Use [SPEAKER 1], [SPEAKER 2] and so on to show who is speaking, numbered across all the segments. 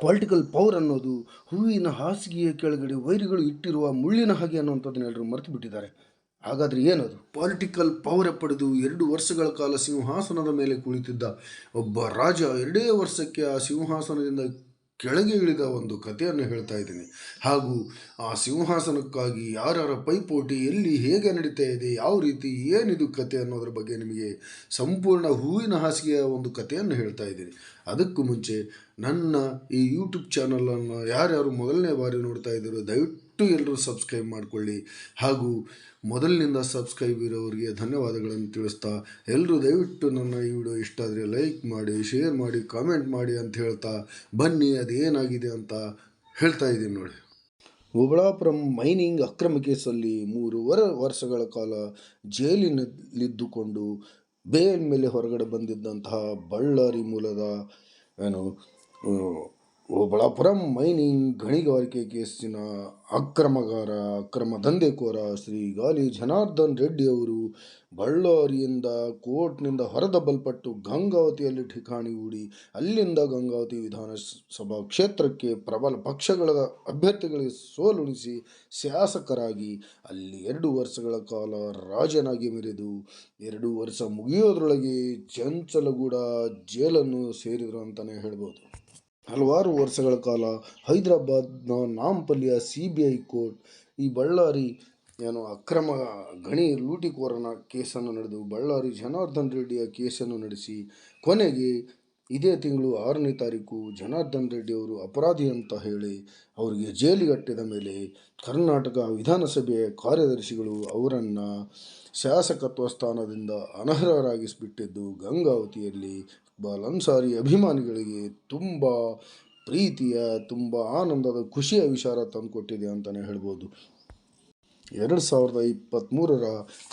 [SPEAKER 1] Political power ಅನ್ನೋದು ಹೂವಿನ ಹಾಸಿಗೆಯ ಕೆಳಗಡೆ ವೈರಿಗಳು ಇಟ್ಟಿರುವ ಮುಳ್ಳಿನ ಹಾಗೆ ಅನ್ನುವಂಥದ್ದನ್ನ ಎಲ್ಲರೂ ಮರೆತು ಬಿಟ್ಟಿದ್ದಾರೆ. ಹಾಗಾದರೆ ಏನದು? ಪೊಲಿಟಿಕಲ್ ಪವರ್ ಪಡೆದು 2 ವರ್ಷಗಳ ಕಾಲ ಸಿಂಹಾಸನದ ಮೇಲೆ ಕುಳಿತಿದ್ದ ಒಬ್ಬ ರಾಜ 2 ವರ್ಷಕ್ಕೆ ಆ ಸಿಂಹಾಸನದಿಂದ ಕೆಳಗೆ ಇಳಿದ ಒಂದು ಕಥೆಯನ್ನು ಹೇಳ್ತಾ ಇದ್ದೀನಿ. ಹಾಗೂ ಆ ಸಿಂಹಾಸನಕ್ಕಾಗಿ ಯಾರ್ಯಾರ ಪೈಪೋಟಿ ಎಲ್ಲಿ ಹೇಗೆ ನಡೀತಾ ಇದೆ, ಯಾವ ರೀತಿ ಏನಿದು ಕತೆ ಅನ್ನೋದ್ರ ಬಗ್ಗೆ ನಿಮಗೆ ಸಂಪೂರ್ಣ ಹೂವಿನ ಹಾಸಿಗೆಯ ಒಂದು ಕಥೆಯನ್ನು ಹೇಳ್ತಾ ಇದ್ದೀನಿ. ಅದಕ್ಕೂ ಮುಂಚೆ ನನ್ನ ಈ ಯೂಟ್ಯೂಬ್ ಚಾನಲನ್ನು ಯಾರ್ಯಾರು ಮೊದಲನೇ ಬಾರಿ ನೋಡ್ತಾ ಇದ್ದೀರೋ ದಯವಿಟ್ಟು ಎಲ್ಲರೂ ಸಬ್ಸ್ಕ್ರೈಬ್ ಮಾಡಿಕೊಳ್ಳಿ. ಹಾಗೂ ಮೊದಲಿನಿಂದ ಸಬ್ಸ್ಕ್ರೈಬ್ ಇರೋರಿಗೆ ಧನ್ಯವಾದಗಳನ್ನು ತಿಳಿಸ್ತಾ, ಎಲ್ಲರೂ ದಯವಿಟ್ಟು ನನ್ನ ಈ ವಿಡಿಯೋ ಇಷ್ಟ ಆದರೆ ಲೈಕ್ ಮಾಡಿ, ಶೇರ್ ಮಾಡಿ, ಕಾಮೆಂಟ್ ಮಾಡಿ ಅಂತ ಹೇಳ್ತಾ ಬನ್ನಿ ಅದೇನಾಗಿದೆ ಅಂತ ಹೇಳ್ತಾ ಇದ್ದೀನಿ ನೋಡಿ. ಓಬಳಾಪುರಂ ಮೈನಿಂಗ್ ಅಕ್ರಮ ಕೇಸಲ್ಲಿ 3 ವರ್ಷಗಳ ಕಾಲ ಜೈಲಿನಲ್ಲಿದ್ದುಕೊಂಡು ಬೇಲ್ ಮೇಲೆ ಹೊರಗಡೆ ಬಂದಿದ್ದಂತಹ ಬಳ್ಳಾರಿ ಮೂಲದ ಓಬಳಾಪುರಂ ಮೈನಿಂಗ್ ಗಣಿಗಾರಿಕೆ ಕೇಸಿನ ಅಕ್ರಮ ದಂಧೆಕೋರ ಶ್ರೀ ಗಾಲಿ ಜನಾರ್ದನ್ ರೆಡ್ಡಿ ಅವರು ಬಳ್ಳಾರಿಯಿಂದ ಕೋರ್ಟ್ನಿಂದ ಹೊರದಬ್ಬಲ್ಪಟ್ಟು ಗಂಗಾವತಿಯಲ್ಲಿ ಠಿಕಾಣಿ ಹೂಡಿ ಅಲ್ಲಿಂದ ಗಂಗಾವತಿ ವಿಧಾನಸಭಾ ಕ್ಷೇತ್ರಕ್ಕೆ ಪ್ರಬಲ ಪಕ್ಷಗಳ ಅಭ್ಯರ್ಥಿಗಳಿಗೆ ಸೋಲುಣಿಸಿ ಶಾಸಕರಾಗಿ ಅಲ್ಲಿ 2 ವರ್ಷಗಳ ಕಾಲ ರಾಜನಾಗಿ ಮೆರೆದು 2 ವರ್ಷ ಮುಗಿಯೋದ್ರೊಳಗೆ ಚಂಚಲಗೂಡ ಜೈಲನ್ನು ಸೇರಿದರು ಅಂತಲೇ ಹೇಳ್ಬೋದು. ಹಲವಾರು ವರ್ಷಗಳ ಕಾಲ ಹೈದರಾಬಾದ್ನ ನಾಂಪಲ್ಲಿಯ CBI ಕೋರ್ಟ್ ಈ ಬಳ್ಳಾರಿ ಅಕ್ರಮ ಗಣಿ ಲೂಟಿಕೋರನ ಕೇಸನ್ನು ನಡೆದು ಬಳ್ಳಾರಿ ಜನಾರ್ದನ್ ರೆಡ್ಡಿಯ ಕೇಸನ್ನು ನಡೆಸಿ ಕೊನೆಗೆ ಇದೇ ತಿಂಗಳು 6ನೇ ತಾರೀಕು ಜನಾರ್ದನ್ ರೆಡ್ಡಿ ಅವರು ಅಪರಾಧಿ ಅಂತ ಹೇಳಿ ಅವರಿಗೆ ಜೈಲಿಗಟ್ಟಿದ ಮೇಲೆ ಕರ್ನಾಟಕ ವಿಧಾನಸಭೆಯ ಕಾರ್ಯದರ್ಶಿಗಳು ಅವರನ್ನು ಶಾಸಕತ್ವ ಸ್ಥಾನದಿಂದ ಅನರ್ಹರಾಗಿಸಿಬಿಟ್ಟಿದ್ದು ಗಂಗಾವತಿಯಲ್ಲಿ ಇಕ್ಬಾಲ್ ಅನ್ಸಾರಿ ಅಭಿಮಾನಿಗಳಿಗೆ ತುಂಬ ಪ್ರೀತಿಯ, ತುಂಬ ಆನಂದದ, ಖುಷಿಯ ವಿಚಾರ ತಂದುಕೊಟ್ಟಿದೆ ಅಂತಲೇ ಹೇಳ್ಬೋದು. 2023ರ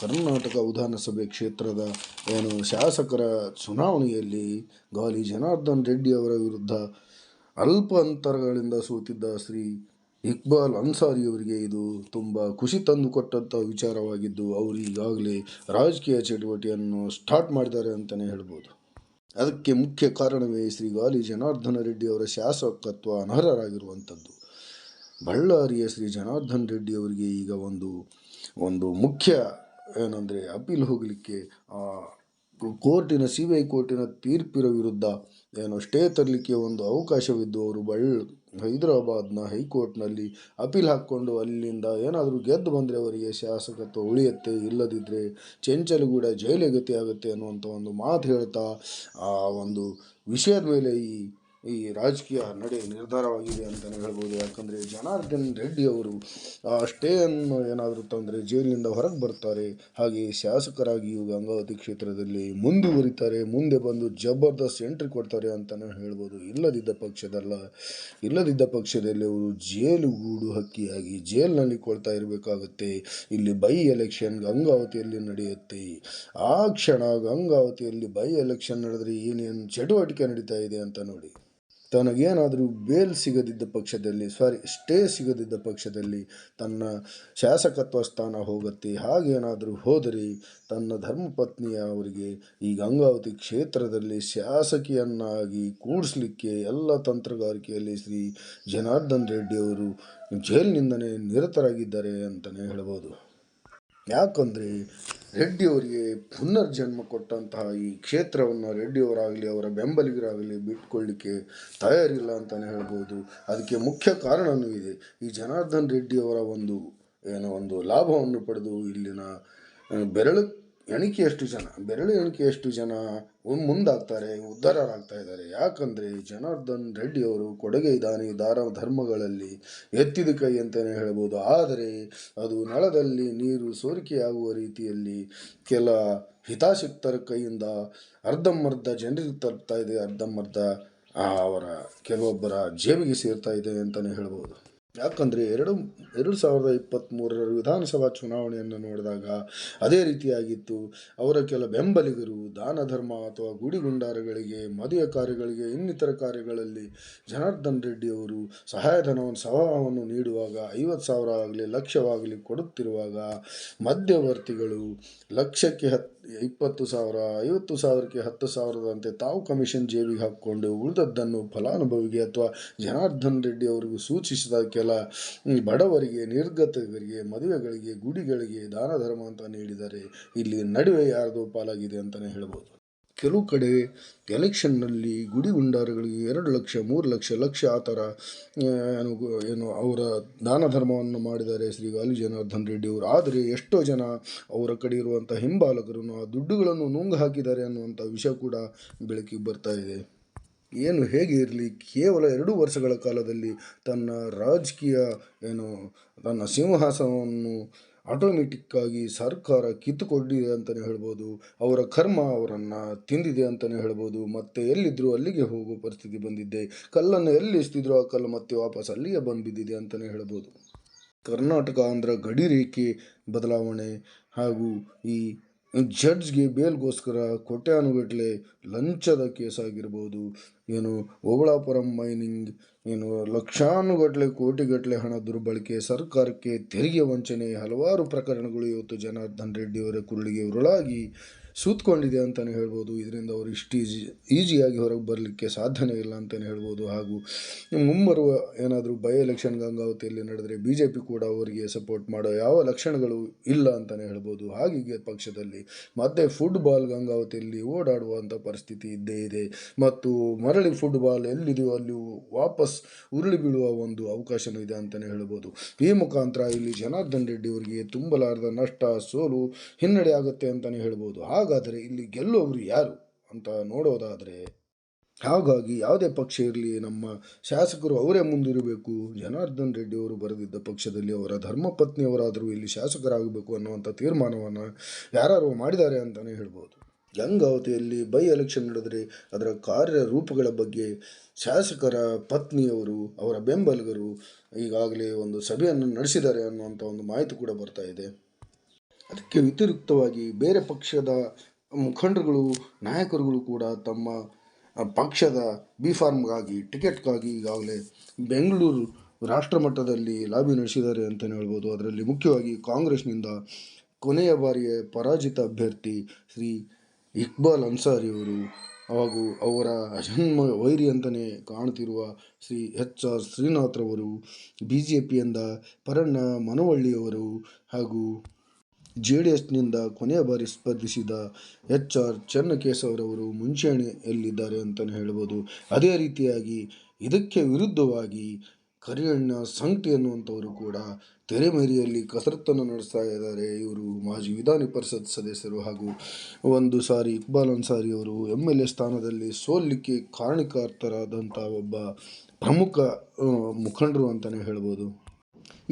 [SPEAKER 1] ಕರ್ನಾಟಕ ವಿಧಾನಸಭೆ ಕ್ಷೇತ್ರದ ಶಾಸಕರ ಚುನಾವಣೆಯಲ್ಲಿ ಗಾಲಿ ಜನಾರ್ದನ್ ರೆಡ್ಡಿ ಅವರ ವಿರುದ್ಧ ಅಲ್ಪ ಅಂತರಗಳಿಂದ ಸೋತಿದ್ದ ಶ್ರೀ ಇಕ್ಬಾಲ್ ಅನ್ಸಾರಿಯವರಿಗೆ ಇದು ತುಂಬ ಖುಷಿ ತಂದುಕೊಟ್ಟಂಥ ವಿಚಾರವಾಗಿದ್ದು ಅವರು ಈಗಾಗಲೇ ರಾಜಕೀಯ ಚಟುವಟಿಕೆಯನ್ನು ಸ್ಟಾರ್ಟ್ ಮಾಡಿದ್ದಾರೆ ಅಂತಲೇ ಹೇಳ್ಬೋದು. ಅದಕ್ಕೆ ಮುಖ್ಯ ಕಾರಣವೇ ಶ್ರೀ ಗಾಲಿ ಜನಾರ್ದನ ರೆಡ್ಡಿ ಅವರ ಶಾಸಕತ್ವ ಅನರ್ಹರಾಗಿರುವಂಥದ್ದು. ಬಳ್ಳಾರಿಯ ಶ್ರೀ ಜನಾರ್ದನ್ ರೆಡ್ಡಿ ಅವರಿಗೆ ಈಗ ಒಂದು ಮುಖ್ಯ ಏನಂದರೆ ಅಪೀಲ್ ಹೋಗಲಿಕ್ಕೆ ಕೋರ್ಟಿನ CBI ಕೋರ್ಟಿನ ತೀರ್ಪಿನ ವಿರುದ್ಧ ಸ್ಟೇ ತರಲಿಕ್ಕೆ ಒಂದು ಅವಕಾಶವಿದ್ದು ಅವರು ಹೈದರಾಬಾದ್ನ ಹೈಕೋರ್ಟ್ನಲ್ಲಿ ಅಪೀಲ್ ಹಾಕ್ಕೊಂಡು ಅಲ್ಲಿಂದ ಏನಾದರೂ ಗೆದ್ದು ಬಂದರೆ ಅವರಿಗೆ ಶಾಸಕತ್ವ ಉಳಿಯುತ್ತೆ, ಇಲ್ಲದಿದ್ದರೆ ಚೆಂಚಲಗೂಡ ಜೈಲಿಗತಿ ಆಗುತ್ತೆ ಅನ್ನುವಂಥ ಒಂದು ಮಾತು ಹೇಳ್ತಾ ಆ ಒಂದು ವಿಷಯದ ಮೇಲೆ ಈ ರಾಜಕೀಯ ನಡೆ ನಿರ್ಧಾರವಾಗಿದೆ ಅಂತಲೇ ಹೇಳ್ಬೋದು. ಯಾಕಂದರೆ ಜನಾರ್ದನ್ ರೆಡ್ಡಿ ಅವರು ಆ ಸ್ಟೇಯನ್ನು ಏನಾದರೂ ತಂದರೆ ಜೈಲಿನಿಂದ ಹೊರಗೆ ಬರ್ತಾರೆ, ಹಾಗೆ ಶಾಸಕರಾಗಿಯೂ ಗಂಗಾವತಿ ಕ್ಷೇತ್ರದಲ್ಲಿ ಮುಂದುವರಿತಾರೆ, ಮುಂದೆ ಬಂದು ಜಬರ್ದಸ್ತ್ ಎಂಟ್ರಿ ಕೊಡ್ತಾರೆ ಅಂತಲೇ ಹೇಳ್ಬೋದು. ಇಲ್ಲದಿದ್ದ ಪಕ್ಷದಲ್ಲಿ ಅವರು ಜೈಲುಗೂಡು ಹಕ್ಕಿಯಾಗಿ ಜೈಲಿನಲ್ಲಿ ಕೊಳ್ತಾ ಇರಬೇಕಾಗುತ್ತೆ. ಇಲ್ಲಿ ಬೈ ಎಲೆಕ್ಷನ್ ಗಂಗಾವತಿಯಲ್ಲಿ ನಡೆಯುತ್ತೆ. ಆ ಕ್ಷಣ ಗಂಗಾವತಿಯಲ್ಲಿ ಬೈ ಎಲೆಕ್ಷನ್ ನಡೆದರೆ ಏನೇನು ಚಟುವಟಿಕೆ ನಡೀತಾ ಇದೆ ಅಂತ ನೋಡಿ. ತನಗೇನಾದರೂ ಸ್ಟೇ ಸಿಗದಿದ್ದ ಪಕ್ಷದಲ್ಲಿ ತನ್ನ ಶಾಸಕತ್ವ ಸ್ಥಾನ ಹೋಗುತ್ತೆ. ಹಾಗೇನಾದರೂ ಹೋದರೆ ತನ್ನ ಧರ್ಮಪತ್ನಿಯ ಅವರಿಗೆ ಈ ಗಂಗಾವತಿ ಕ್ಷೇತ್ರದಲ್ಲಿ ಶಾಸಕಿಯನ್ನಾಗಿ ಕೂಡಿಸ್ಲಿಕ್ಕೆ ಎಲ್ಲ ತಂತ್ರಗಾರಿಕೆಯಲ್ಲಿ ಶ್ರೀ ಜನಾರ್ದನ್ ರೆಡ್ಡಿ ಅವರು ಜೈಲಿನಿಂದಲೇ ನಿರತರಾಗಿದ್ದಾರೆ ಅಂತಲೇ ಹೇಳ್ಬೋದು. ಯಾಕಂದರೆ ರೆಡ್ಡಿಯವರಿಗೆ ಪುನರ್ಜನ್ಮ ಕೊಟ್ಟಂತಹ ಈ ಕ್ಷೇತ್ರವನ್ನು ರೆಡ್ಡಿಯವರಾಗಲಿ ಅವರ ಬೆಂಬಲಿಗರಾಗಲಿ ಬಿಟ್ಕೊಳ್ಳಿಕ್ಕೆ ತಯಾರಿಲ್ಲ ಅಂತಲೇ ಹೇಳ್ಬೋದು. ಅದಕ್ಕೆ ಮುಖ್ಯ ಕಾರಣವೂ ಇದೆ. ಈ ಜನಾರ್ದನ್ ರೆಡ್ಡಿಯವರ ಒಂದು ಲಾಭವನ್ನು ಪಡೆದು ಇಲ್ಲಿನ ಬೆರಳು ಎಣಿಕೆಯಷ್ಟು ಜನ ಮುಂದಾಗ್ತಾರೆ, ಉದ್ಧಾರರಾಗ್ತಾ ಇದ್ದಾರೆ. ಯಾಕಂದರೆ ಜನಾರ್ದನ್ ರೆಡ್ಡಿ ಅವರು ಕೊಡುಗೆ ದಾನ ಧರ್ಮಗಳಲ್ಲಿ ಎತ್ತಿದ ಕೈ ಅಂತಲೇ ಹೇಳ್ಬೋದು. ಆದರೆ ಅದು ನಳದಲ್ಲಿ ನೀರು ಸೋರಿಕೆಯಾಗುವ ರೀತಿಯಲ್ಲಿ ಕೆಲ ಹಿತಾಸಕ್ತರ ಕೈಯಿಂದ ಅರ್ಧಂಬರ್ಧ ಜನರಿಗೆ ತಲುಪ್ತಾ ಇದೆ, ಅರ್ಧಂಬರ್ಧ ಅವರ ಕೆಲವೊಬ್ಬರ ಜೇಬಿಗೆ ಸೇರ್ತಾ ಇದೆ ಅಂತಲೇ ಹೇಳ್ಬೋದು. ಯಾಕಂದರೆ 2023 ವಿಧಾನಸಭಾ ಚುನಾವಣೆಯನ್ನು ನೋಡಿದಾಗ ಅದೇ ರೀತಿಯಾಗಿತ್ತು. ಅವರ ಕೆಲ ಬೆಂಬಲಿಗರು ದಾನ ಧರ್ಮ ಅಥವಾ ಗುಡಿಗುಂಡಾರಗಳಿಗೆ, ಮದುವೆ ಕಾರ್ಯಗಳಿಗೆ, ಇನ್ನಿತರ ಕಾರ್ಯಗಳಲ್ಲಿ ಜನಾರ್ದನ್ ರೆಡ್ಡಿ ಅವರು ಸಹಾಯವನ್ನು ನೀಡುವಾಗ 50,000 ಆಗಲಿ ಲಕ್ಷವಾಗಲಿ ಕೊಡುತ್ತಿರುವಾಗ ಮಧ್ಯವರ್ತಿಗಳು ಲಕ್ಷಕ್ಕೆ 20,000, 50,000ಕ್ಕೆ 10,000ದಂತೆ ತಾವು ಕಮಿಷನ್ ಜೇಬಿಗೆ ಹಾಕ್ಕೊಂಡು ಉಳಿದದ್ದನ್ನು ಫಲಾನುಭವಿಗೆ ಅಥವಾ ಜನಾರ್ದನ್ ರೆಡ್ಡಿ ಅವರಿಗೂ ಸೂಚಿಸಿದ ಕೆಲ ಬಡವರಿಗೆ, ನಿರ್ಗತಿಕರಿಗೆ, ಮದುವೆಗಳಿಗೆ, ಗುಡಿಗಳಿಗೆ ದಾನ ಧರ್ಮ ಅಂತ ನೀಡಿದರೆ ಇಲ್ಲಿ ನಡುವೆ ಯಾರ್ದೋ ಪಾಲಾಗಿದೆ ಅಂತಲೇ ಹೇಳ್ಬೋದು. ಕೆಲವು ಕಡೆ ಎಲೆಕ್ಷನ್ನಲ್ಲಿ ಗುಡಿಗುಂಡಾರಗಳಿಗೆ 2 ಲಕ್ಷ, 3 ಲಕ್ಷ ಆ ಥರ ಏನು ಅವರ ದಾನ ಧರ್ಮವನ್ನು ಮಾಡಿದ್ದಾರೆ ಶ್ರೀ ಗಾಲಿ ಜನಾರ್ದನ್ ರೆಡ್ಡಿ ಅವರು. ಆದರೆ ಎಷ್ಟೋ ಜನ ಅವರ ಕಡೆ ಇರುವಂಥ ಹಿಂಬಾಲಕರನ್ನು ಆ ದುಡ್ಡುಗಳನ್ನು ನುಂಗು ಹಾಕಿದ್ದಾರೆ ಅನ್ನುವಂಥ ವಿಷಯ ಕೂಡ ಬೆಳಕಿಗೆ ಬರ್ತಾ ಇದೆ. ಏನು ಹೇಗೆ ಇರಲಿ, ಕೇವಲ 2 ವರ್ಷಗಳ ಕಾಲದಲ್ಲಿ ತನ್ನ ರಾಜಕೀಯ ತನ್ನ ಸಿಂಹಾಸನವನ್ನು ಆಟೋಮೆಟಿಕ್ಕಾಗಿ ಸರ್ಕಾರ ಕಿತ್ತುಕೊಂಡಿದೆ ಅಂತಲೇ ಹೇಳ್ಬೋದು. ಅವರ ಕರ್ಮ ಅವರನ್ನು ತಿಂದಿದೆ ಅಂತಲೇ ಹೇಳ್ಬೋದು. ಮತ್ತೆ ಎಲ್ಲಿದ್ದರೂ ಅಲ್ಲಿಗೆ ಹೋಗೋ ಪರಿಸ್ಥಿತಿ ಬಂದಿದ್ದೆ. ಕಲ್ಲನ್ನು ಎಲ್ಲಿ ಎಸ್ತಿದ್ರು ಆ ಕಲ್ಲು ಮತ್ತೆ ವಾಪಸ್ ಅಲ್ಲಿಗೆ ಬಂದು ಬಿದ್ದಿದೆ ಅಂತಲೇ ಹೇಳ್ಬೋದು. ಕರ್ನಾಟಕ ಆಂಧ್ರ ಗಡಿ ರೇಖೆ ಬದಲಾವಣೆ ಹಾಗೂ ಈ ಜಡ್ಜ್ಗೆ ಬೇಲ್ಗೋಸ್ಕರ ಕೋಟ್ಯಾನುಗಟ್ಟಲೆ ಲಂಚದ ಕೇಸಾಗಿರ್ಬೋದು, ಓಬಳಾಪುರಂ ಮೈನಿಂಗ್, ಲಕ್ಷಾನುಗಟ್ಟಲೆ ಕೋಟಿಗಟ್ಟಲೆ ಹಣ ದುರ್ಬಳಕೆ, ಸರ್ಕಾರಕ್ಕೆ ತೆರಿಗೆ ವಂಚನೆ, ಹಲವಾರು ಪ್ರಕರಣಗಳು ಇವತ್ತು ಜನಾರ್ದನ್ ರೆಡ್ಡಿಯವರ ಕುರುಳಿಗೆ ಉರುಳಾಗಿ ಸೂತ್ಕೊಂಡಿದೆ ಅಂತಲೇ ಹೇಳ್ಬೋದು. ಇದರಿಂದ ಅವರು ಇಷ್ಟು ಈಸಿಯಾಗಿ ಹೊರಗೆ ಬರಲಿಕ್ಕೆ ಸಾಧ್ಯನೇ ಇಲ್ಲ ಅಂತಲೇ ಹೇಳ್ಬೋದು. ಹಾಗೂ ಮುಂಬರುವ ಏನಾದರೂ ಬೈ ಎಲೆಕ್ಷನ್ ಗಂಗಾವತಿಯಲ್ಲಿ ನಡೆದರೆ BJP ಕೂಡ ಅವರಿಗೆ ಸಪೋರ್ಟ್ ಮಾಡೋ ಯಾವ ಲಕ್ಷಣಗಳು ಇಲ್ಲ ಅಂತಲೇ ಹೇಳ್ಬೋದು. ಹಾಗೆ ಪಕ್ಷದಲ್ಲಿ ಮತ್ತೆ ಫುಟ್ಬಾಲ್ ಗಂಗಾವತಿಯಲ್ಲಿ ಓಡಾಡುವಂಥ ಪರಿಸ್ಥಿತಿ ಇದ್ದೇ ಇದೆ. ಮತ್ತು ಮರಳಿ ಫುಟ್ಬಾಲ್ ಎಲ್ಲಿದೆಯೋ ಅಲ್ಲಿ ವಾಪಸ್ ಉರುಳಿ ಬೀಳುವ ಒಂದು ಅವಕಾಶನೂ ಇದೆ ಅಂತಲೇ ಹೇಳ್ಬೋದು. ಈ ಮುಖಾಂತರ ಇಲ್ಲಿ ಜನಾರ್ದನ್ ರೆಡ್ಡಿ ಅವರಿಗೆ ತುಂಬಲಾರದ ನಷ್ಟ, ಸೋಲು, ಹಿನ್ನಡೆ ಆಗುತ್ತೆ ಅಂತಲೇ ಹೇಳ್ಬೋದು. ಹಾಗಾದರೆ ಇಲ್ಲಿ ಗೆಲ್ಲುವವರು ಯಾರು ಅಂತ ನೋಡೋದಾದರೆ, ಹಾಗಾಗಿ ಯಾವುದೇ ಪಕ್ಷ ಇರಲಿ ನಮ್ಮ ಶಾಸಕರು ಅವರೇ ಮುಂದಿರಬೇಕು. ಜನಾರ್ದನ್ ರೆಡ್ಡಿ ಅವರು ಬರೆದಿದ್ದ ಪಕ್ಷದಲ್ಲಿ ಅವರ ಧರ್ಮಪತ್ನಿಯವರಾದರೂ ಇಲ್ಲಿ ಶಾಸಕರಾಗಬೇಕು ಅನ್ನುವಂಥ ತೀರ್ಮಾನವನ್ನು ಯಾರು ಮಾಡಿದ್ದಾರೆ ಅಂತಲೇ ಹೇಳ್ಬೋದು. ಗಂಗಾವತಿಯಲ್ಲಿ ಬೈ ಎಲೆಕ್ಷನ್ ನಡೆದರೆ ಅದರ ಕಾರ್ಯರೂಪಗಳ ಬಗ್ಗೆ ಶಾಸಕರ ಪತ್ನಿಯವರು, ಅವರ ಬೆಂಬಲಿಗರು ಈಗಾಗಲೇ ಒಂದು ಸಭೆಯನ್ನು ನಡೆಸಿದ್ದಾರೆ ಅನ್ನುವಂಥ ಒಂದು ಮಾಹಿತಿ ಕೂಡ ಬರ್ತಾ ಇದೆ. ಅದಕ್ಕೆ ವ್ಯತಿರಿಕ್ತವಾಗಿ ಬೇರೆ ಪಕ್ಷದ ಮುಖಂಡರುಗಳು, ನಾಯಕರುಗಳು ಕೂಡ ತಮ್ಮ ಪಕ್ಷದ B.Pharmಗಾಗಿ ಟಿಕೆಟ್ಗಾಗಿ ಈಗಾಗಲೇ ಬೆಂಗಳೂರು ರಾಷ್ಟ್ರ ಮಟ್ಟದಲ್ಲಿ ಲಾಬಿ ನಡೆಸಿದ್ದಾರೆ ಅಂತಲೇ ಹೇಳ್ಬೋದು. ಅದರಲ್ಲಿ ಮುಖ್ಯವಾಗಿ ಕಾಂಗ್ರೆಸ್ನಿಂದ ಕೊನೆಯ ಬಾರಿಯ ಪರಾಜಿತ ಅಭ್ಯರ್ಥಿ ಶ್ರೀ ಇಕ್ಬಾಲ್ ಅನ್ಸಾರಿ ಅವರು ಹಾಗೂ ಅವರ ಜನ್ಮ ವೈರಿ ಅಂತಲೇ ಕಾಣ್ತಿರುವ ಶ್ರೀ HR ಶ್ರೀನಾಥ್ರವರು, BJPಯಿಂದ ಪರಣ್ಣ ಮನವಳ್ಳಿಯವರು ಹಾಗೂ JDSನಿಂದ ಕೊನೆಯ ಬಾರಿ ಸ್ಪರ್ಧಿಸಿದ HR ಚೆನ್ನಕೇಶವರವರು ಮುಂಚೂಣಿಯಲ್ಲಿದ್ದಾರೆ ಅಂತಲೇ ಹೇಳ್ಬೋದು. ಅದೇ ರೀತಿಯಾಗಿ ಇದಕ್ಕೆ ವಿರುದ್ಧವಾಗಿ ಕರಿಯಣ್ಣ ಸಂಕಟಿ ಅನ್ನುವಂಥವರು ಕೂಡ ತೆರೆಮರೆಯಲ್ಲಿ ಕಸರತ್ತನ್ನು ನಡೆಸ್ತಾ ಇದ್ದಾರೆ. ಇವರು ಮಾಜಿ ವಿಧಾನ ಪರಿಷತ್ ಸದಸ್ಯರು ಹಾಗೂ ಒಂದು ಸಾರಿ ಇಕ್ಬಾಲ್ ಅನ್ಸಾರಿ ಅವರು MLA ಸ್ಥಾನದಲ್ಲಿ ಸೋಲಿಕ್ಕೆ ಕಾರಣಕರ್ತರಾದಂಥ ಒಬ್ಬ ಪ್ರಮುಖ ಮುಖಂಡರು ಅಂತಲೇ ಹೇಳ್ಬೋದು.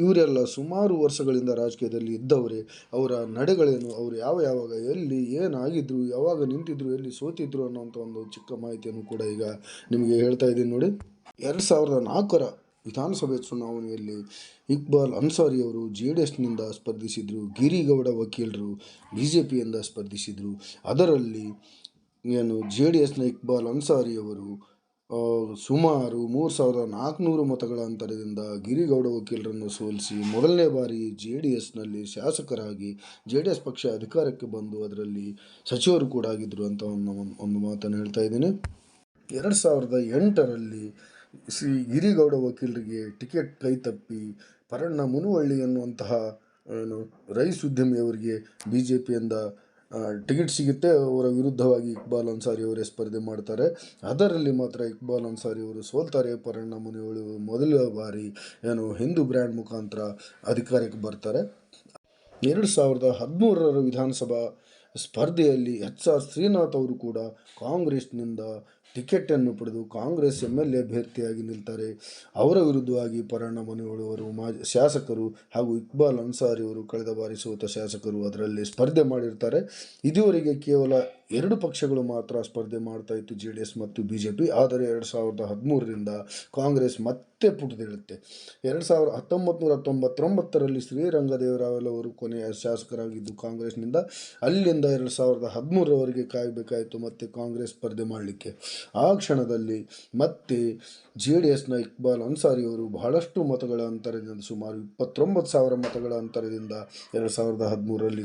[SPEAKER 1] ಇವರೆಲ್ಲ ಸುಮಾರು ವರ್ಷಗಳಿಂದ ರಾಜಕೀಯದಲ್ಲಿ ಇದ್ದವರೇ. ಅವರ ನಡೆಗಳೇನು, ಅವರು ಯಾವಾಗ ಎಲ್ಲಿ ಏನಾಗಿದ್ರು, ಯಾವಾಗ ನಿಂತಿದ್ರು, ಎಲ್ಲಿ ಸೋತಿದ್ರು ಅನ್ನೋಂಥ ಒಂದು ಚಿಕ್ಕ ಮಾಹಿತಿಯನ್ನು ಕೂಡ ಈಗ ನಿಮಗೆ ಹೇಳ್ತಾ ಇದ್ದೀನಿ ನೋಡಿ. 2004ರ ವಿಧಾನಸಭೆ ಚುನಾವಣೆಯಲ್ಲಿ ಇಕ್ಬಾಲ್ ಅನ್ಸಾರಿ ಅವರು JDSನಿಂದ ಸ್ಪರ್ಧಿಸಿದರು. ಗಿರಿಗೌಡ ವಕೀಲರು BJPಯಿಂದ ಸ್ಪರ್ಧಿಸಿದರು. ಅದರಲ್ಲಿ JDSನ ಇಕ್ಬಾಲ್ ಅನ್ಸಾರಿ ಅವರು ಸುಮಾರು 3,400 ಮತಗಳ ಅಂತರದಿಂದ ಗಿರಿಗೌಡ ವಕೀಲರನ್ನು ಸೋಲಿಸಿ ಮೊದಲನೇ ಬಾರಿ JDSನಲ್ಲಿ ಶಾಸಕರಾಗಿ JDS ಪಕ್ಷ ಅಧಿಕಾರಕ್ಕೆ ಬಂದು ಅದರಲ್ಲಿ ಸಚಿವರು ಕೂಡ ಆಗಿದ್ದರು ಅಂತ ಒಂದು ಮಾತನ್ನು ಹೇಳ್ತಾ ಇದ್ದೀನಿ. 2008ರಲ್ಲಿ ಶ್ರೀ ಗಿರಿಗೌಡ ವಕೀಲರಿಗೆ ಟಿಕೆಟ್ ಕೈತಪ್ಪಿ ಪರಣ್ಣ ಮುನುವಳ್ಳಿ ಎನ್ನುವಂತಹ ರೈಸ್ ಉದ್ಯಮಿಯವರಿಗೆ BJPಯಿಂದ ಟಿಕೆಟ್ ಸಿಗುತ್ತೆ. ಅವರ ವಿರುದ್ಧವಾಗಿ ಇಕ್ಬಾಲ್ ಅನ್ಸಾರಿ ಅವರೇ ಸ್ಪರ್ಧೆ ಮಾಡ್ತಾರೆ. ಅದರಲ್ಲಿ ಮಾತ್ರ ಇಕ್ಬಾಲ್ ಅನ್ಸಾರಿ ಅವರು ಸೋಲ್ತಾರೆ. ಪರಣ್ಣ ಮುನಿವಳ್ಳಿ ಮೊದಲ ಬಾರಿ ಹಿಂದೂ ಬ್ರ್ಯಾಂಡ್ ಮುಖಾಂತರ ಅಧಿಕಾರಕ್ಕೆ ಬರ್ತಾರೆ. 2013ರ ವಿಧಾನಸಭಾ ಸ್ಪರ್ಧೆಯಲ್ಲಿ HR ಶ್ರೀನಾಥ್ ಅವರು ಕೂಡ ಕಾಂಗ್ರೆಸ್ನಿಂದ ಟಿಕೆಟನ್ನು ಪಡೆದು ಕಾಂಗ್ರೆಸ್ MLA ಅಭ್ಯರ್ಥಿಯಾಗಿ ನಿಲ್ತಾರೆ. ಅವರ ವಿರುದ್ಧವಾಗಿ ಪರಣ್ಣ ಮುನಿವಳ್ಳಿ ಅವರು ಶಾಸಕರು ಹಾಗೂ ಇಕ್ಬಾಲ್ ಅನ್ಸಾರಿ ಅವರು ಕಳೆದ ಬಾರಿ ಸೋತ ಶಾಸಕರು ಅದರಲ್ಲಿ ಸ್ಪರ್ಧೆ ಮಾಡಿರ್ತಾರೆ. ಇದುವರೆಗೆ ಕೇವಲ ಎರಡು ಪಕ್ಷಗಳು ಮಾತ್ರ ಸ್ಪರ್ಧೆ ಮಾಡ್ತಾ ಇತ್ತು, JDS ಮತ್ತು BJP. ಆದರೆ 2013ರಿಂದ ಕಾಂಗ್ರೆಸ್ ಮತ್ತೆ ಪುಟಿದೇಳುತ್ತೆ. 1999ರಲ್ಲಿ ಶ್ರೀರಂಗದೇವರಾಯಲು ಅವರು ಕೊನೆಯ ಶಾಸಕರಾಗಿದ್ದು ಕಾಂಗ್ರೆಸ್ನಿಂದ. ಅಲ್ಲಿಂದ 2013ರವರೆಗೆ ಕಾಯಬೇಕಾಯಿತು ಮತ್ತೆ ಕಾಂಗ್ರೆಸ್ ಸ್ಪರ್ಧೆ ಮಾಡಲಿಕ್ಕೆ. ಆ ಕ್ಷಣದಲ್ಲಿ ಮತ್ತೆ JDSನ ಇಕ್ಬಾಲ್ ಅನ್ಸಾರಿ ಅವರು ಬಹಳಷ್ಟು ಮತಗಳ ಅಂತರದಿಂದ, ಸುಮಾರು 29,000 ಮತಗಳ ಅಂತರದಿಂದ 2013ರಲ್ಲಿ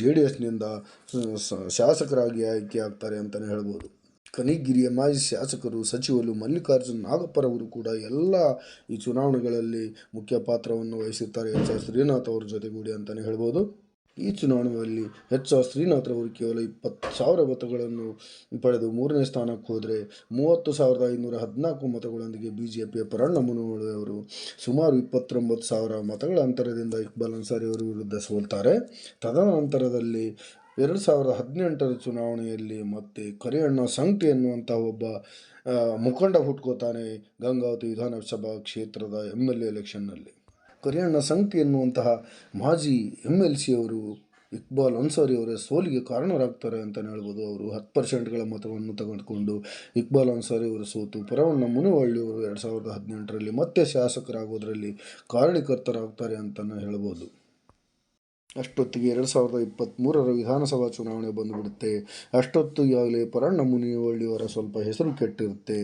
[SPEAKER 1] JDSನಿಂದ ಶಾಸಕರಾಗಿ ಆಯ್ಕೆ ಆಗ್ತಾರೆ ಅಂತಲೇ ಹೇಳ್ಬೋದು. ಕನಿಗಿರಿಯ ಮಾಜಿ ಶಾಸಕರು, ಸಚಿವರು ಮಲ್ಲಿಕಾರ್ಜುನ್ ನಾಗಪ್ಪರವರು ಕೂಡ ಎಲ್ಲ ಈ ಚುನಾವಣೆಗಳಲ್ಲಿ ಮುಖ್ಯ ಪಾತ್ರವನ್ನು ವಹಿಸಿರ್ತಾರೆ HR ಶ್ರೀನಾಥ್ ಅವ್ರ ಜೊತೆಗೂಡಿ ಅಂತಲೇ ಹೇಳ್ಬೋದು. ಈ ಚುನಾವಣೆಯಲ್ಲಿ HR ಶ್ರೀನಾಥ್ರವರು ಕೇವಲ 20,000 ಮತಗಳನ್ನು ಪಡೆದು 3ನೇ ಸ್ಥಾನಕ್ಕೆ ಹೋದರೆ, 30,514 ಮತಗಳೊಂದಿಗೆ BJPಯ ಪರಣ್ಣ ಮುನಿವಳ್ಳಿ ಅವರು ಸುಮಾರು 29,000 ಮತಗಳ ಅಂತರದಿಂದ ಇಕ್ಬಾಲ್ ಅನ್ಸಾರಿ ಅವರ ವಿರುದ್ಧ ಸೋಲ್ತಾರೆ. ತದನಂತರದಲ್ಲಿ 2018ರ ಚುನಾವಣೆಯಲ್ಲಿ ಮತ್ತೆ ಕರಿಯಣ್ಣ ಸಂಕಟಿ ಎನ್ನುವಂಥ ಒಬ್ಬ ಮುಖಂಡ ಹುಟ್ಕೋತಾನೆ ಗಂಗಾವತಿ ವಿಧಾನಸಭಾ ಕ್ಷೇತ್ರದ MLA ಎಲೆಕ್ಷನ್ನಲ್ಲಿ. ಕರಿಯಣ್ಣ ಸಂಕಟಿ ಎನ್ನುವಂತಹ ಮಾಜಿ MLC ಅವರು ಇಕ್ಬಾಲ್ ಅನ್ಸಾರಿ ಅವರ ಸೋಲಿಗೆ ಕಾರಣರಾಗ್ತಾರೆ ಅಂತಲೇ ಹೇಳ್ಬೋದು. ಅವರು 10% ಮತವನ್ನು ತೆಗೆದುಕೊಂಡು ಇಕ್ಬಾಲ್ ಅನ್ಸಾರಿ ಅವರು ಸೋತು ಪರವಣ್ಣ ಮುನಿವಳ್ಳಿ ಅವರು 2018ರಲ್ಲಿ ಮತ್ತೆ ಶಾಸಕರಾಗೋದರಲ್ಲಿ ಕಾರಣೀಕರ್ತರಾಗ್ತಾರೆ ಅಂತಲೇ ಹೇಳ್ಬೋದು. ಅಷ್ಟೊತ್ತಿಗೆ 2023ರ ವಿಧಾನಸಭಾ ಚುನಾವಣೆ ಬಂದುಬಿಡುತ್ತೆ. ಅಷ್ಟೊತ್ತಿಗಾಗಲೇ ಪರಣ್ಣ ಮುನಿವಳ್ಳಿಯವರ ಸ್ವಲ್ಪ ಹೆಸರು ಕೆಟ್ಟಿರುತ್ತೆ.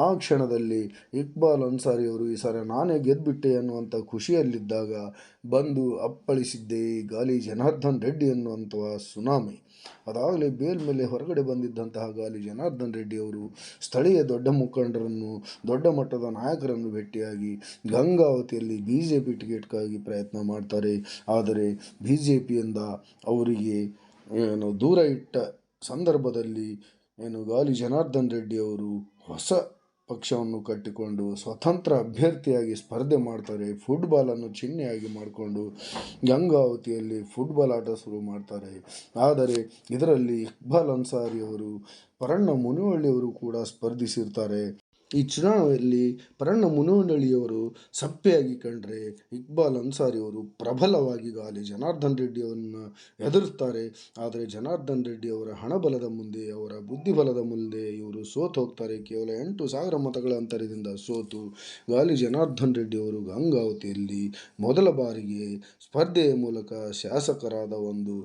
[SPEAKER 1] ಆ ಕ್ಷಣದಲ್ಲಿ ಇಕ್ಬಾಲ್ ಅನ್ಸಾರಿ ಅವರು ಈ ಸಾರಿ ನಾನೇ ಗೆದ್ದುಬಿಟ್ಟೆ ಅನ್ನುವಂಥ ಖುಷಿಯಲ್ಲಿದ್ದಾಗ ಬಂದು ಅಪ್ಪಳಿಸಿದ್ದೇ ಗಾಲಿ ಜನಾರ್ದನ್ ರೆಡ್ಡಿ ಅನ್ನುವಂಥ ಸುನಾಮಿ. ಅದಾಗಲೇ ಬೇಲ್ ಮೇಲೆ ಹೊರಗಡೆ ಬಂದಿದ್ದಂತಹ ಗಾಲಿ ಜನಾರ್ದನ್ ರೆಡ್ಡಿ ಅವರು ಸ್ಥಳೀಯ ದೊಡ್ಡ ಮುಖಂಡರನ್ನು, ದೊಡ್ಡ ಮಟ್ಟದ ನಾಯಕರನ್ನು ಭೇಟಿಯಾಗಿ ಗಂಗಾವತಿಯಲ್ಲಿ BJP ಟಿಕೆಟ್ಗಾಗಿ ಪ್ರಯತ್ನ ಮಾಡ್ತಾರೆ. ಆದರೆ BJPಯಿಂದ ಅವರಿಗೆ ದೂರ ಇಟ್ಟ ಸಂದರ್ಭದಲ್ಲಿ ಗಾಲಿ ಜನಾರ್ದನ್ ರೆಡ್ಡಿ ಅವರು ಹೊಸ ಪಕ್ಷವನ್ನು ಕಟ್ಟಿಕೊಂಡು ಸ್ವತಂತ್ರ ಅಭ್ಯರ್ಥಿಯಾಗಿ ಸ್ಪರ್ಧೆ ಮಾಡ್ತಾರೆ. ಫುಟ್ಬಾಲನ್ನು ಚಿಹ್ನೆಯಾಗಿ ಮಾಡಿಕೊಂಡು ಗಂಗಾವತಿಯಲ್ಲಿ ಫುಟ್ಬಾಲ್ ಆಟ ಶುರು ಮಾಡ್ತಾರೆ. ಆದರೆ ಇದರಲ್ಲಿ ಇಕ್ಬಾಲ್ ಅನ್ಸಾರಿ ಅವರು, ಪರಣ್ಣ ಮುನಿವಳ್ಳಿಯವರು ಕೂಡ ಸ್ಪರ್ಧಿಸಿರ್ತಾರೆ. ಈ ಚುನಾವಣೆಯಲ್ಲಿ ಪರಣ್ಣ ಮುನಿವಳ್ಳಿಯವರು ಸಪ್ಪೆಯಾಗಿ ಕಂಡರೆ ಇಕ್ಬಾಲ್ ಅನ್ಸಾರಿ ಅವರು ಪ್ರಬಲವಾಗಿ ಗಾಲಿ ಜನಾರ್ದನ್ ರೆಡ್ಡಿಯವರನ್ನು ಎದುರಿಸ್ತಾರೆ. ಆದರೆ ಜನಾರ್ದನ್ ರೆಡ್ಡಿ ಅವರ ಹಣಬಲದ ಮುಂದೆ, ಅವರ ಬುದ್ಧಿಬಲದ ಮುಂದೆ ಇವರು ಸೋತು ಹೋಗ್ತಾರೆ. ಕೇವಲ 8,000 ಮತಗಳ ಅಂತರದಿಂದ ಸೋತು ಗಾಲಿ ಜನಾರ್ದನ್ ರೆಡ್ಡಿ ಅವರು ಗಂಗಾವತಿಯಲ್ಲಿ ಮೊದಲ ಬಾರಿಗೆ ಸ್ಪರ್ಧೆಯ ಮೂಲಕ ಶಾಸಕರಾದ ಒಂದು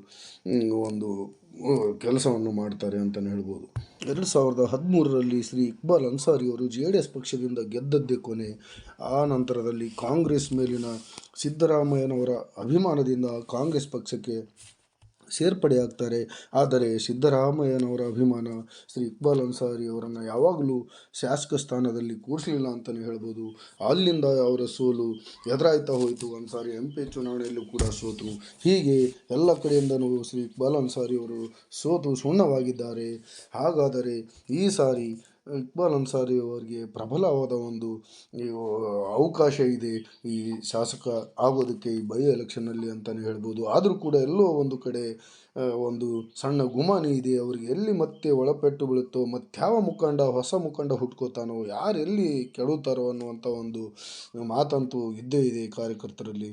[SPEAKER 1] ಕೆಲಸವನ್ನು ಮಾಡ್ತಾರೆ ಅಂತಲೇ ಹೇಳ್ಬೋದು. 2013ರಲ್ಲಿ ಶ್ರೀ ಇಕ್ಬಾಲ್ ಅನ್ಸಾರಿ ಅವರು JDS ಪಕ್ಷದಿಂದ ಗೆದ್ದದ್ದೇ ಕೊನೆ. ಆ ನಂತರದಲ್ಲಿ ಕಾಂಗ್ರೆಸ್ ಮೇಲಿನ ಸಿದ್ದರಾಮಯ್ಯನವರ ಅಭಿಮಾನದಿಂದ ಕಾಂಗ್ರೆಸ್ ಪಕ್ಷಕ್ಕೆ ಸೇರ್ಪಡೆಯಾಗ್ತಾರೆ. ಆದರೆ ಸಿದ್ದರಾಮಯ್ಯನವರ ಅಭಿಮಾನ ಶ್ರೀ ಇಕ್ಬಾಲ್ ಅನ್ಸಾರಿ ಅವರನ್ನು ಯಾವಾಗಲೂ ಶಾಸಕ ಸ್ಥಾನದಲ್ಲಿ ಕೂರಿಸಲಿಲ್ಲ ಅಂತಲೇ ಹೇಳ್ಬೋದು. ಅಲ್ಲಿಂದ ಅವರ ಸೋಲು ಎದುರಾಯ್ತಾ ಹೋಯಿತು. ಅನ್ಸಾರಿ MP ಚುನಾವಣೆಯಲ್ಲೂ ಕೂಡ ಸೋತು. ಹೀಗೆ ಎಲ್ಲ ಕಡೆಯಿಂದಲೂ ಶ್ರೀ ಇಕ್ಬಾಲ್ ಅನ್ಸಾರಿ ಅವರು ಸೋತು ಸುಣ್ಣವಾಗಿದ್ದಾರೆ. ಹಾಗಾದರೆ ಈ ಸಾರಿ ಇಕ್ಬಾಲ್ ಅನ್ಸಾರಿ ಅವರಿಗೆ ಪ್ರಬಲವಾದ ಒಂದು ಅವಕಾಶ ಇದೆ ಈ ಶಾಸಕ ಆಗೋದಕ್ಕೆ ಈ ಬೈ ಎಲೆಕ್ಷನ್ನಲ್ಲಿ ಅಂತಲೇ ಹೇಳ್ಬೋದು. ಆದರೂ ಕೂಡ ಎಲ್ಲೋ ಒಂದು ಕಡೆ ಒಂದು ಸಣ್ಣ ಗುಮಾನಿ ಇದೆ. ಅವರಿಗೆ ಎಲ್ಲಿ ಮತ್ತೆ ಒಳಪೆಟ್ಟು ಬೀಳುತ್ತೋ, ಮತ್ಯಾವ ಹೊಸ ಮುಖಂಡ ಹುಟ್ಕೋತಾನೋ, ಯಾರು ಎಲ್ಲಿ ಕೆಡುತ್ತಾರೋ ಅನ್ನುವಂಥ ಒಂದು ಮಾತಂತೂ ಇದ್ದೇ ಇದೆ ಕಾರ್ಯಕರ್ತರಲ್ಲಿ.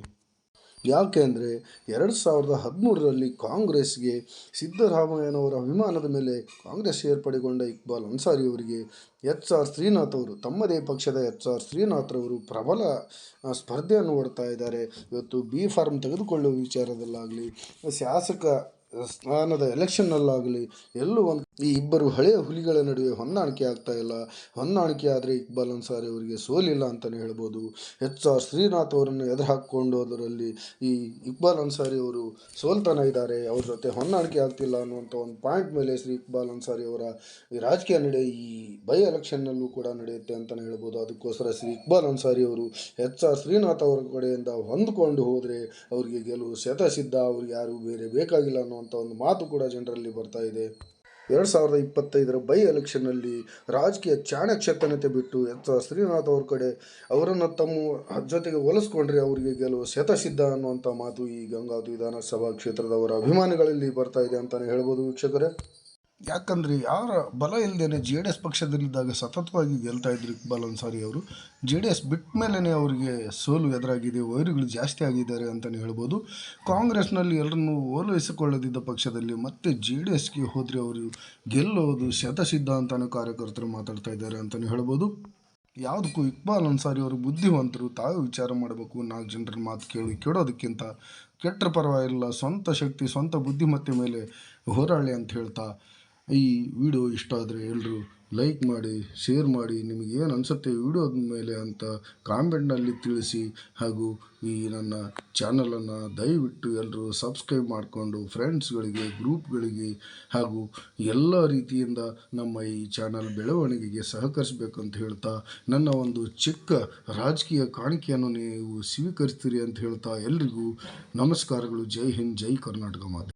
[SPEAKER 1] ಯಾಕೆ ಅಂದರೆ 2013ರಲ್ಲಿ ಕಾಂಗ್ರೆಸ್ಗೆ ಸಿದ್ದರಾಮಯ್ಯನವರ ಅಭಿಮಾನದ ಮೇಲೆ ಕಾಂಗ್ರೆಸ್ ಸೇರ್ಪಡೆಗೊಂಡ ಇಕ್ಬಾಲ್ ಅನ್ಸಾರಿ ಅವರಿಗೆ HR ಶ್ರೀನಾಥ್ ಅವರು, ತಮ್ಮದೇ ಪಕ್ಷದ HR ಶ್ರೀನಾಥ್ರವರು ಪ್ರಬಲ ಸ್ಪರ್ಧೆಯನ್ನು ಒಡ್ತಾ ಇದ್ದಾರೆ. ಇವತ್ತು B.Pharm ತೆಗೆದುಕೊಳ್ಳುವ ವಿಚಾರದಲ್ಲಾಗಲಿ, ಶಾಸಕ ಸ್ಥಾನದ ಎಲೆಕ್ಷನ್ನಲ್ಲಾಗಲಿ ಎಲ್ಲೂ ಈ ಇಬ್ಬರು ಹಳೆಯ ಹುಲಿಗಳ ನಡುವೆ ಹೊಂದಾಣಿಕೆ ಆಗ್ತಾ ಇಲ್ಲ. ಹೊಂದಾಣಿಕೆ ಆದರೆ ಇಕ್ಬಾಲ್ ಅನ್ಸಾರಿ ಅವರಿಗೆ ಸೋಲಿಲ್ಲ ಅಂತಲೇ ಹೇಳ್ಬೋದು. HR ಶ್ರೀನಾಥ್ ಅವರನ್ನು ಎದುರು ಹಾಕ್ಕೊಂಡು ಅದರಲ್ಲಿ ಈ ಇಕ್ಬಾಲ್ ಅನ್ಸಾರಿ ಅವರು ಸೋಲ್ತಾನೆ ಇದ್ದಾರೆ. ಅವ್ರ ಜೊತೆ ಹೊಂದಾಣಿಕೆ ಆಗ್ತಿಲ್ಲ ಅನ್ನುವಂಥ ಒಂದು ಪಾಯಿಂಟ್ ಮೇಲೆ ಶ್ರೀ ಇಕ್ಬಾಲ್ ಅನ್ಸಾರಿ ಅವರ ಈ ರಾಜಕೀಯ ನಡೆ ಈ ಬೈ ಎಲೆಕ್ಷನ್ನಲ್ಲೂ ಕೂಡ ನಡೆಯುತ್ತೆ ಅಂತಲೇ ಹೇಳ್ಬೋದು. ಅದಕ್ಕೋಸ್ಕರ ಶ್ರೀ ಇಕ್ಬಾಲ್ ಅನ್ಸಾರಿ ಅವರು HR ಶ್ರೀನಾಥ್ ಅವರ ಕಡೆಯಿಂದ ಹೊಂದ್ಕೊಂಡು ಹೋದರೆ ಅವರಿಗೆ ಗೆಲುವು ಶತಸಿದ್ಧ, ಅವ್ರಿಗೆ ಯಾರು ಬೇರೆ ಬೇಕಾಗಿಲ್ಲ ಅನ್ನುವಂಥ ಒಂದು ಮಾತು ಕೂಡ ಜನರಲ್ಲಿ ಬರ್ತಾ ಇದೆ. 2025ರ ಬೈ ಎಲೆಕ್ಷನ್ನಲ್ಲಿ ರಾಜಕೀಯ ಚಾಣಕ್ಷತನತೆ ಬಿಟ್ಟು HR ಶ್ರೀನಾಥ್ ಅವ್ರ ಕಡೆ ಅವರನ್ನು ತಮ್ಮ ಜೊತೆಗೆ ಹೋಲಿಸ್ಕೊಂಡ್ರೆ ಅವರಿಗೆ ಗೆಲುವು ಶತಸಿದ್ಧ ಅನ್ನುವಂಥ ಮಾತು ಈ ಗಂಗಾವತಿ ವಿಧಾನಸಭಾ ಕ್ಷೇತ್ರದವರ ಅಭಿಮಾನಿಗಳಲ್ಲಿ ಬರ್ತಾ ಇದೆ ಅಂತಲೇ ಹೇಳ್ಬೋದು ವೀಕ್ಷಕರೇ. ಯಾಕಂದರೆ ಯಾರ ಬಲ ಇಲ್ಲದೇ ಜೆ ಡಿ ಎಸ್ ಪಕ್ಷದಲ್ಲಿದ್ದಾಗ ಸತತವಾಗಿ ಗೆಲ್ತಾ ಇದ್ರು ಇಕ್ಬಾಲ್ ಅನ್ಸಾರಿ ಅವರು. ಜೆ ಡಿ ಎಸ್ ಬಿಟ್ಟ ಮೇಲೇ ಅವರಿಗೆ ಸೋಲು ಎದುರಾಗಿದೆ, ವೈರಿಗಳು ಜಾಸ್ತಿ ಆಗಿದ್ದಾರೆ ಅಂತಲೇ ಹೇಳ್ಬೋದು. ಕಾಂಗ್ರೆಸ್ನಲ್ಲಿ ಎಲ್ಲರನ್ನೂ ಓಲೈಸಿಕೊಳ್ಳದಿದ್ದ ಪಕ್ಷದಲ್ಲಿ ಮತ್ತೆ ಜೆ ಡಿ ಎಸ್ಗೆ ಹೋದರೆ ಅವರು ಗೆಲ್ಲೋದು ಶತಸಿದ್ಧ ಅಂತಲೇ ಕಾರ್ಯಕರ್ತರು ಮಾತಾಡ್ತಾ ಇದ್ದಾರೆ ಅಂತಲೇ ಹೇಳ್ಬೋದು. ಯಾವುದಕ್ಕೂ ಇಕ್ಬಾಲ್ ಅನ್ಸಾರಿ ಅವರು ಬುದ್ಧಿವಂತರು, ತಾವೇ ವಿಚಾರ ಮಾಡಬೇಕು. 4 ಜನರ ಮಾತು ಕೇಳೋದಕ್ಕಿಂತ ಕೆಟ್ಟರೆ ಪರವಾಗಿಲ್ಲ, ಸ್ವಂತ ಶಕ್ತಿ ಸ್ವಂತ ಬುದ್ಧಿಮತ್ತೆ ಮೇಲೆ ಹೋರಾಳಿ ಅಂತ ಹೇಳ್ತಾ, ಈ ವಿಡಿಯೋ ಇಷ್ಟ ಆದರೆ ಎಲ್ಲರೂ ಲೈಕ್ ಮಾಡಿ, ಶೇರ್ ಮಾಡಿ, ನಿಮಗೇನು ಅನಿಸುತ್ತೆ ಈ ವಿಡಿಯೋದ ಮೇಲೆ ಅಂತ ಕಾಮೆಂಟ್ನಲ್ಲಿ ತಿಳಿಸಿ. ಹಾಗೂ ಈ ನನ್ನ ಚಾನಲನ್ನು ದಯವಿಟ್ಟು ಎಲ್ಲರೂ ಸಬ್ಸ್ಕ್ರೈಬ್ ಮಾಡಿಕೊಂಡು ಫ್ರೆಂಡ್ಸ್ಗಳಿಗೆ, ಗ್ರೂಪ್ಗಳಿಗೆ ಹಾಗೂ ಎಲ್ಲ ರೀತಿಯಿಂದ ನಮ್ಮ ಈ ಚಾನಲ್ ಬೆಳವಣಿಗೆಗೆ ಸಹಕರಿಸಬೇಕಂತ ಹೇಳ್ತಾ, ನನ್ನ ಒಂದು ಚಿಕ್ಕ ರಾಜಕೀಯ ಕಾಣಿಕೆಯನ್ನು ನೀವು ಸ್ವೀಕರಿಸ್ತೀರಿ ಅಂತ ಹೇಳ್ತಾ ಎಲ್ರಿಗೂ ನಮಸ್ಕಾರಗಳು. ಜೈ ಹಿಂದ್, ಜೈ ಕರ್ನಾಟಕ ಮಾತೆ.